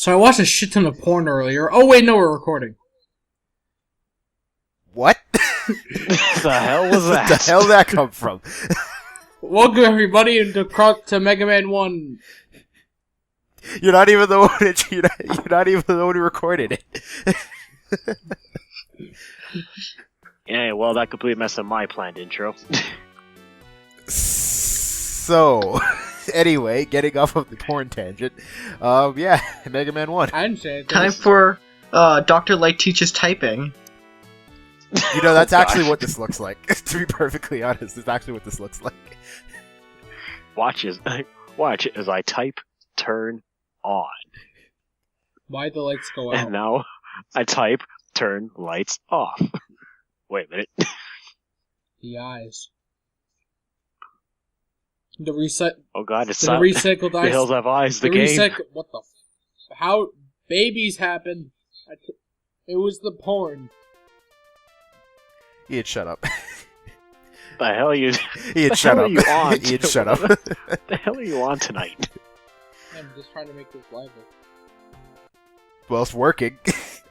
So I watched a shit ton of porn earlier. Oh wait, no, we're recording. What? The hell was that? Where the hell did that come from? Welcome everybody to Mega Man 1. You're not even the one. You're not even the one who recorded it. Yeah, well, that completely messed up my planned intro. So, anyway, getting off of the porn tangent. Yeah, Mega Man 1. I didn't say it. Time for Dr. Light teaches typing. You know, that's actually what this looks like. To be perfectly honest, it's actually what this looks like. Watch as I type, turn on. Why'd the lights go out? And now I type, turn lights off. Wait a minute. The eyes. The reset. Oh god, it's The silent. recycled eyes. The hills have eyes, the game. What the? How babies happen? It was the porn. Ian, shut up. The hell are you? Ian, the shut hell up. Are you on? Ian, shut up. The hell are you on tonight? I'm just trying to make this lively. Well, it's working,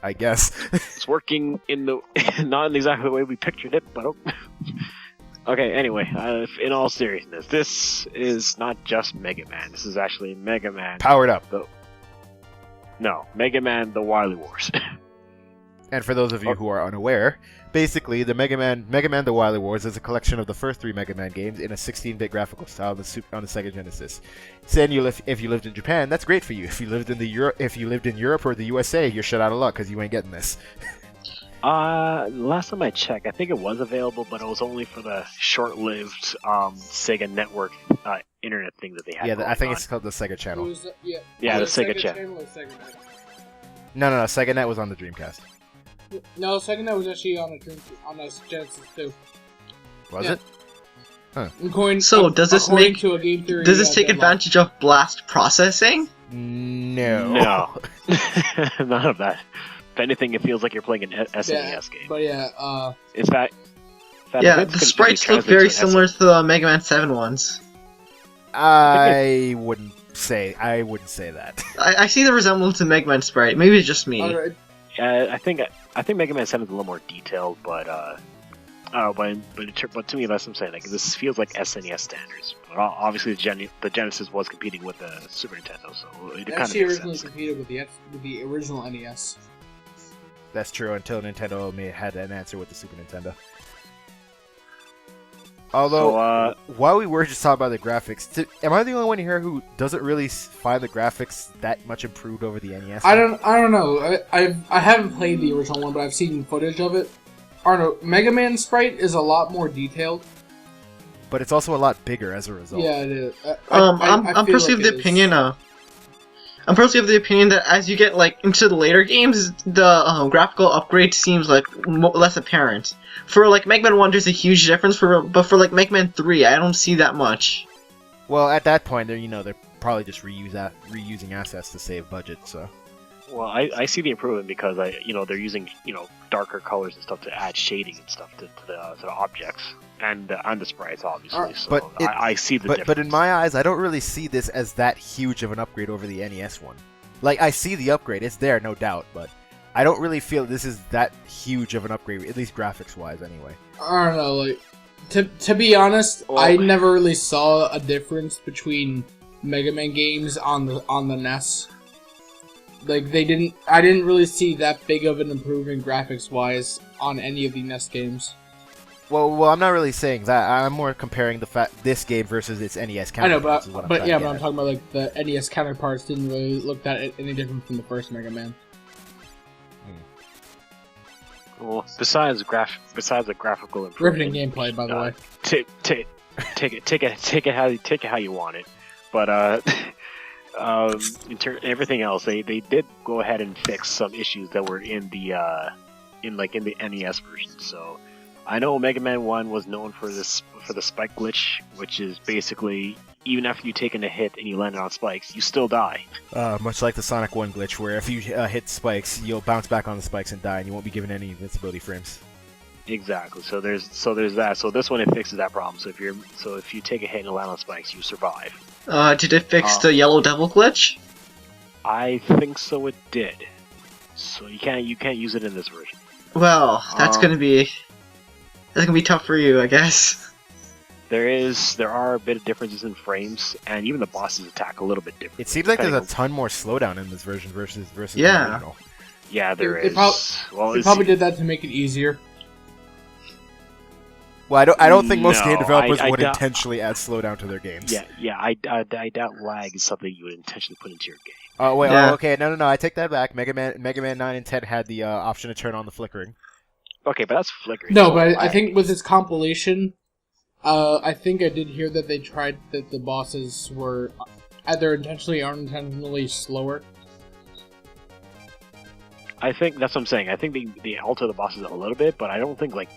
I guess. It's working in the not in exactly the way we pictured it, but okay. Anyway, in all seriousness, this is not just Mega Man. This is actually Mega Man Powered up. Mega Man: The Wily Wars. And for those of you who are unaware, basically, the Mega Man The Wily Wars is a collection of the first 3 Mega Man games in a 16-bit graphical style on the Sega Genesis. Saying if you lived in Japan, that's great for you. If you lived in Europe or the USA, you're shit out of luck because you ain't getting this. Last time I checked, I think it was available, but it was only for the short-lived Sega Network internet thing that they had. Yeah, I think it's called the Sega Channel. The Sega Channel. Or Sega Net? No, Sega Net was on the Dreamcast. No, Sega Net was actually on a Genesis too. Was Yeah. it? Huh. Does this take advantage of blast processing? No. No. None of that. If anything, it feels like you're playing an SNES game. But It's that. Yeah, the sprites look very similar to the Mega Man 7 ones. I wouldn't say that. I see the resemblance to Mega Man sprite. Maybe it's just me. I think Mega Man 7 is a little more detailed, but to me, that's what I'm saying. Like, this feels like SNES standards. But obviously, the Genesis was competing with the Super Nintendo, so it kind of actually makes originally sense. competed with the original NES. That's true until Nintendo had an answer with the Super Nintendo. Although, while we were just talking about the graphics, am I the only one here who doesn't really find the graphics that much improved over the NES? I don't know. I haven't played the original one, but I've seen footage of it. I don't know. Mega Man sprite is a lot more detailed. But it's also a lot bigger as a result. Yeah, it is. I'm personally of the opinion. I'm personally of the opinion that as you get into the later games, the graphical upgrade seems less apparent. For Mega Man 1, there's a huge difference. But for Mega Man 3, I don't see that much. Well, at that point, they're probably just reusing assets to save budget. So. Well, I see the improvement because they're using darker colors and stuff to add shading and stuff to the objects and the sprites, obviously. So I see the difference. But in my eyes, I don't really see this as that huge of an upgrade over the NES one. I see the upgrade; it's there, no doubt, but I don't really feel this is that huge of an upgrade, at least graphics-wise, anyway. I don't know. To be honest, I never really saw a difference between Mega Man games on the NES. I didn't really see that big of an improvement graphics-wise on any of the NES games. Well, I'm not really saying that. I'm more comparing this game versus its NES counterparts. I know, but I'm talking about the NES counterparts didn't really look that any different from the first Mega Man. Well, besides the graphical improvement, Riveting gameplay, by the way. Take it how you want it, but everything else, they did go ahead and fix some issues that were in the NES version. So I know Mega Man 1 was known for the spike glitch, which is basically even after you've taken a hit and you land on spikes, you still die. Much like the Sonic 1 glitch, where if you hit spikes, you'll bounce back on the spikes and die, and you won't be given any invincibility frames. Exactly. So there's that. So this one, it fixes that problem. So if you take a hit and land on spikes, you survive. Did it fix the Yellow Devil glitch? I think so. It did. So you can't use it in this version. Well, that's gonna be tough for you, I guess. There are a bit of differences in frames, and even the bosses attack a little bit different. It seems like there's a ton more slowdown in this version versus the original. Yeah, there is. They probably did that to make it easier. Well, I don't think most No, game developers I would doubt- intentionally add slowdown to their games. Yeah. I doubt lag is something you would intentionally put into your game. Oh wait, Yeah. okay, no, I take that back. Mega Man 9 and 10 had the option to turn on the flickering. Okay, but that's flickering. No, so but I think with this compilation, I think I did hear that they tried that the bosses were either intentionally or unintentionally slower. I think that's what I'm saying. I think they alter the bosses a little bit, but I don't think I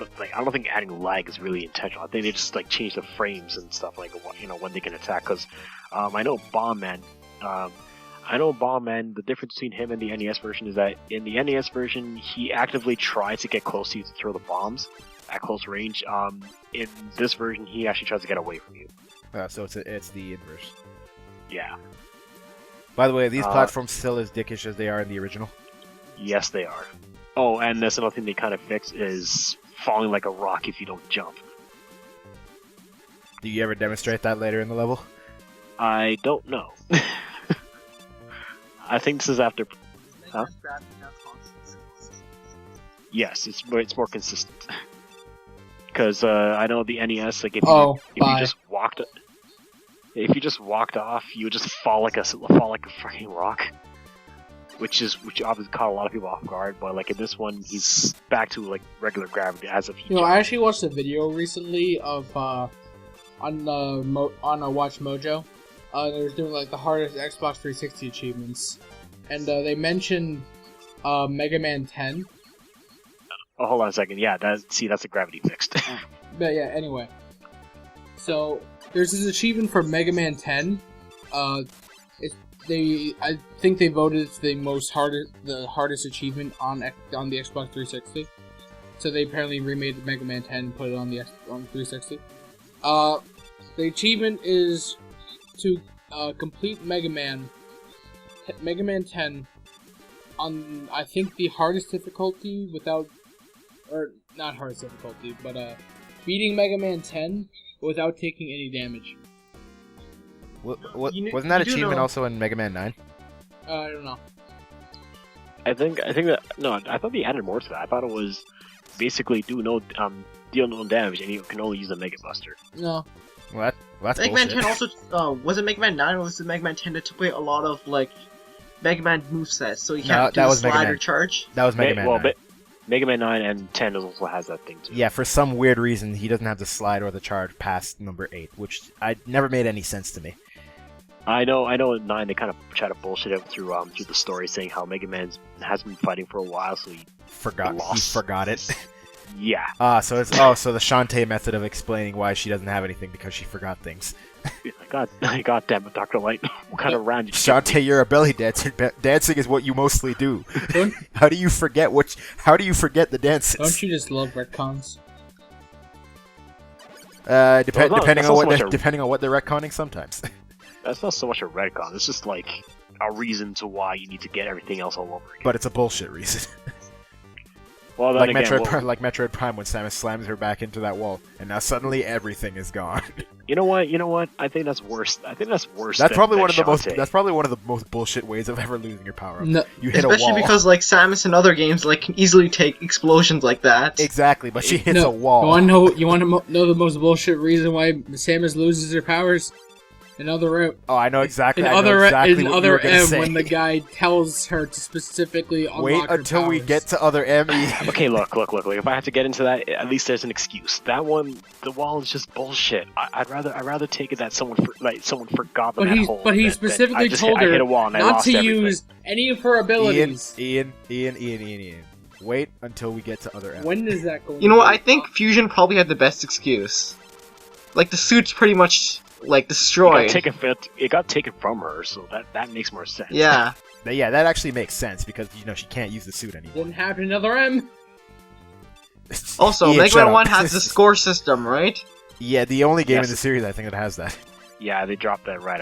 don't think adding lag is really intentional. I think they just change the frames and stuff when they can attack. Because I know Bomb Man. The difference between him and the NES version is that in the NES version, he actively tries to get close to you to throw the bombs at close range. In this version, he actually tries to get away from you. So it's the inverse. Yeah. By the way, are these platforms still as dickish as they are in the original? Yes, they are. Oh, and that's another thing they kind of fixed is falling like a rock if you don't jump. Do you ever demonstrate that later in the level? I don't know. I think this is after. Huh? Yes, it's more consistent. Because I know the NES, like if you just walked off, you would just fall like a freaking rock. Which obviously caught a lot of people off guard, but like in this one, he's back to like regular gravity as if he. I actually watched a video recently of on Watch Mojo. They was doing like the hardest Xbox 360 achievements, and they mentioned Mega Man 10. Oh, hold on a second. Yeah, that's a gravity fixed. But yeah, anyway. So there's this achievement for Mega Man 10. I think they voted it the hardest achievement on the Xbox 360. So they apparently remade the Mega Man 10 and put it on the 360. The achievement is to complete Mega Man 10 on, I think, the hardest difficulty not hardest difficulty, but beating Mega Man 10 without taking any damage. Wasn't that achievement also in Mega Man 9? I don't know. I think that I thought they added more to that. I thought it was basically deal no damage and you can only use a Mega Buster. No. Well, that's Mega Man bullshit. 10 also was it Mega Man 9 or was it Mega Man 10 that took away a lot of like Mega Man movesets, so you can't do the slide or charge? That was Mega Man 9. Mega Man 9 and 10 also has that thing too. Yeah, for some weird reason, he doesn't have the slide or the charge past number 8, which never made any sense to me. I know. In 9 they kind of try to bullshit it through the story, saying how Mega Man has been fighting for a while, so he forgot it. Yeah. So the Shantae method of explaining why she doesn't have anything because she forgot things. God damn it, Dr. Light. What kind of round did you Shantae, you're a belly dancer. Dancing is what you mostly do. How do you forget the dances? Don't you just love retcons? Depending on what they're retconning, sometimes. That's not so much a retcon. It's just like a reason to why you need to get everything else all over again. But it's a bullshit reason. Well, like Metroid Prime when Samus slams her back into that wall, and now suddenly everything is gone. You know what? I think that's worse. That's probably one of the most bullshit ways of ever losing your power. No. You hit a wall. Especially because like Samus and other games like can easily take explosions like that. Exactly, but she hits a wall. You want to know the most bullshit reason why Samus loses her powers? Another M. Oh, I know exactly. When the guy tells her to specifically unlock Wait her until we powers. get to other M. Okay, look. If I have to get into that, at least there's an excuse. That one, the wall is just bullshit. I'd rather take it that someone forgot the hole. But he specifically told her not to use any of her abilities. Ian. Wait until we get to other M. When is that going? You know what? I think Fusion probably had the best excuse. Like the suit's pretty much like destroyed. It got taken from her, so that makes more sense. Yeah. Yeah, that actually makes sense because she can't use the suit anymore. Didn't happen in another M. Also, Ian, Mega Man 1 has the score system, right? Yeah, the only game in the series I think that has that. Yeah, they dropped that right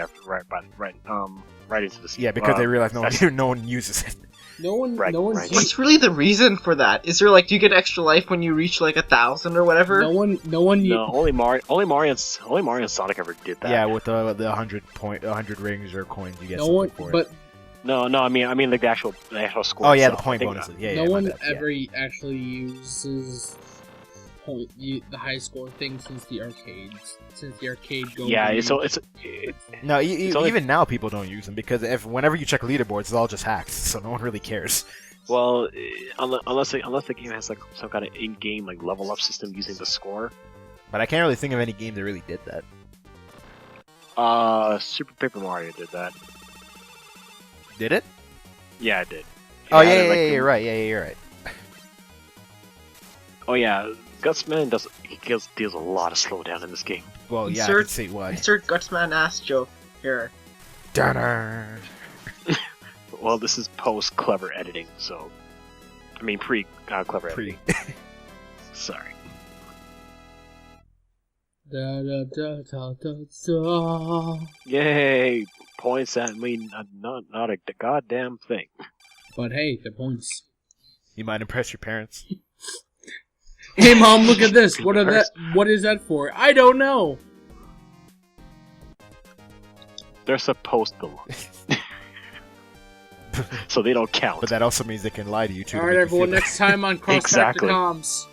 right into the sea. Yeah, because they realize no one uses it. No one. Right, no one. right. What's really the reason for that? Is there like, do you get extra life when you reach like 1,000 or whatever? No one. No, only Mario and Sonic ever did that. Yeah, with the 100 rings or coins you get. No something one. for it. But No, I mean like the actual score. Oh yeah, the itself. point I think bonuses. Yeah, no yeah, my one bad, yeah. ever actually uses the high score thing since the arcades. Since the arcade go. Yeah, green. it's No, only- even now people don't use them because whenever you check leaderboards, it's all just hacks, so no one really cares. well, unless the game has like some kind of in-game like level up system using the score. But I can't really think of any game that really did that. Super Paper Mario did that. Did it? Yeah, it did. Oh Yeah, yeah, like, you're right. Yeah, you're right. Oh yeah, Gutsman deals a lot of slowdown in this game. Well, yeah, I Insert- can see why. Insert Gutsman ass joke here. Dunner. Well, this is post clever editing, so I mean pre clever editing. Sorry. Da, da, da, da, da, da. Yay! Points that mean not a goddamn thing. But hey, the points. You might impress your parents. Hey mom, look at this. What is that for? I don't know. They're supposed to look. So they don't count. But that also means they can lie to you too. to All right, make you everyone. feel Next time on Exactly. CrossFactorComms.